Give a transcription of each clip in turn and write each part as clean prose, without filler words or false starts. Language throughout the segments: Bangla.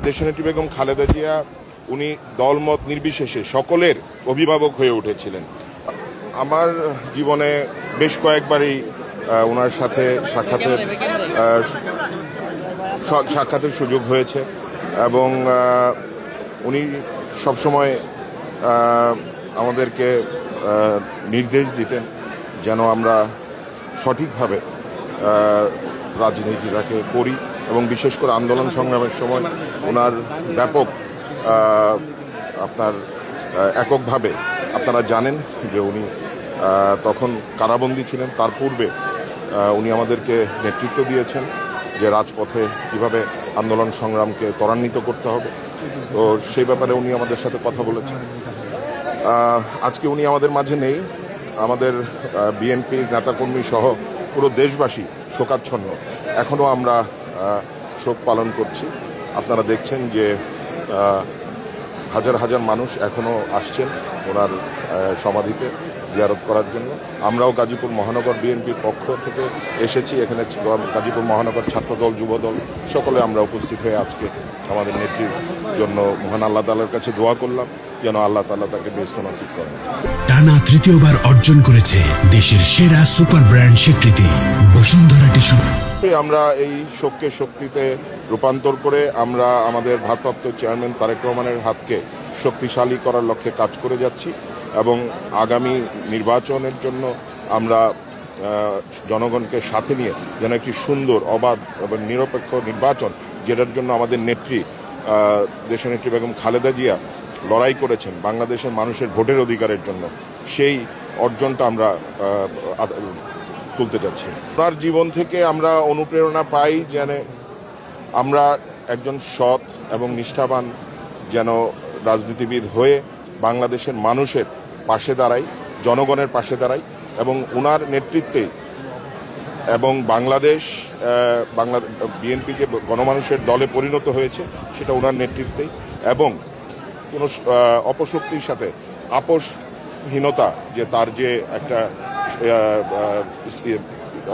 দেশনেত্রী বেগম খালেদা জিয়া উনি দলমত নির্বিশেষে সকলের অভিভাবক হয়ে উঠেছিলেন। আমার জীবনে বেশ কয়েকবারই ওনার সাথে সাক্ষাতের সুযোগ হয়েছে এবং উনি সবসময় আমাদেরকে নির্দেশ দিতেন যেন আমরা সঠিকভাবে রাজনীতিটাকে করি এবং বিশেষ করে আন্দোলন সংগ্রামের সময় ওনার ব্যাপক এককভাবে আপনারা জানেন যে উনি তখন কারাবন্দী ছিলেন। তার পূর্বে উনি আমাদেরকে নেতৃত্ব দিয়েছেন যে রাজপথে কিভাবে আন্দোলন সংগ্রামকে ত্বরান্বিত করতে হবে। তো সেই ব্যাপারে উনি আমাদের সাথে কথা বলেছেন। আজকে উনি আমাদের মাঝে নেই। আমাদের বিএনপির নেতাকর্মী সহ পুরো দেশবাসী শোকাচ্ছন্ন। এখনও আমরা শোক পালন করছি। আপনারা দেখছেন যে হাজার হাজার মানুষ এখনও আসছেন ওনার সমাধিতে জিয়ারত করার জন্য। আমরাও গাজীপুর মহানগর বিএনপির পক্ষ থেকে এসেছি এখানে। গাজীপুর মহানগর ছাত্রদল, যুবদল সকলে আমরা উপস্থিত হয়ে আজকে আমাদের নেত্রীর জন্য মহান আল্লাহ তাআলার কাছে দোয়া করলাম যেন আল্লাহ তাআলা তাকে বেহেশত নসিব করেন। টানা তৃতীয়বার অর্জন করেছে দেশের সেরা সুপার ব্র্যান্ড স্বীকৃতি বসুন্ধরা টিস্যু। আমরা এই শোককে শক্তিতে রূপান্তর করে আমরা আমাদের ভারপ্রাপ্ত চেয়ারম্যান তারেক রহমানের হাতকে শক্তিশালী করার লক্ষ্যে কাজ করে যাচ্ছি এবং আগামী নির্বাচনের জন্য আমরা জনগণকে সাথে নিয়ে যেন একটি সুন্দর, অবাধ এবং নিরপেক্ষ নির্বাচন, যেটার জন্য আমাদের নেত্রী দেশনেত্রী বেগম খালেদা জিয়া লড়াই করেছেন বাংলাদেশের মানুষের ভোটের অধিকারের জন্য, সেই অর্জনটা আমরা তুলতে যাচ্ছি। ওনার জীবন থেকে আমরা অনুপ্রেরণা পাই যেন আমরা একজন সৎ এবং নিষ্ঠাবান যেন রাজনীতিবিদ হয়ে বাংলাদেশের মানুষের পাশে দাঁড়াই, জনগণের পাশে দাঁড়াই এবং ওনার নেতৃত্বে এবং বিএনপি যে গণমানুষের দলে পরিণত হয়েছে সেটা ওনার নেতৃত্বেই এবং কোনো অপশক্তির সাথে আপোষহীনতা যে তার যে একটা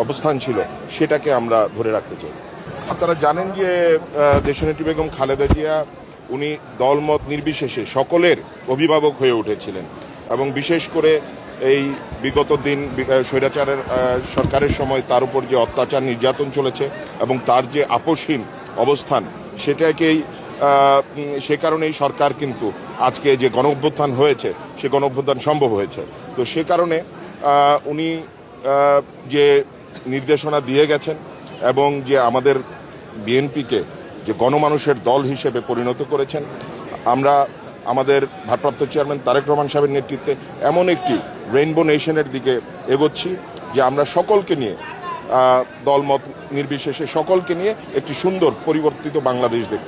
অবস্থান ছিল সেটাকে আমরা ধরে রাখতে চাই। আপনারা জানেন যে দেশনেত্রী বেগম খালেদা জিয়া উনি দলমত নির্বিশেষে সকলের অভিভাবক হয়ে উঠেছিলেন এবং বিশেষ করে এই বিগত দিন স্বৈরাচারের সরকারের সময় তার উপর যে অত্যাচার নির্যাতন চলেছে এবং তার যে আপোষহীন অবস্থান সেটাকেই সে কারণেই সরকার কিন্তু আজকে যে গণঅভ্যুত্থান হয়েছে সে গণঅভ্যুত্থান সম্ভব হয়েছে। তো সে কারণে উনি যে নির্দেশনা দিয়ে গেছেন এবং যে আমাদের বিএনপিকে যে গণমানুষের দল হিসেবে পরিণত করেছেন, আমরা আমাদের ভারপ্রাপ্ত চেয়ারম্যান তারেক রহমান সাহেবের নেতৃত্বে এমন একটি রেইনবো নেশনের দিকে এগোচ্ছি যে আমরা সকলকে নিয়ে দলমত নির্বিশেষে সকলকে নিয়ে একটি সুন্দর পরিবর্তিত বাংলাদেশ দেখতে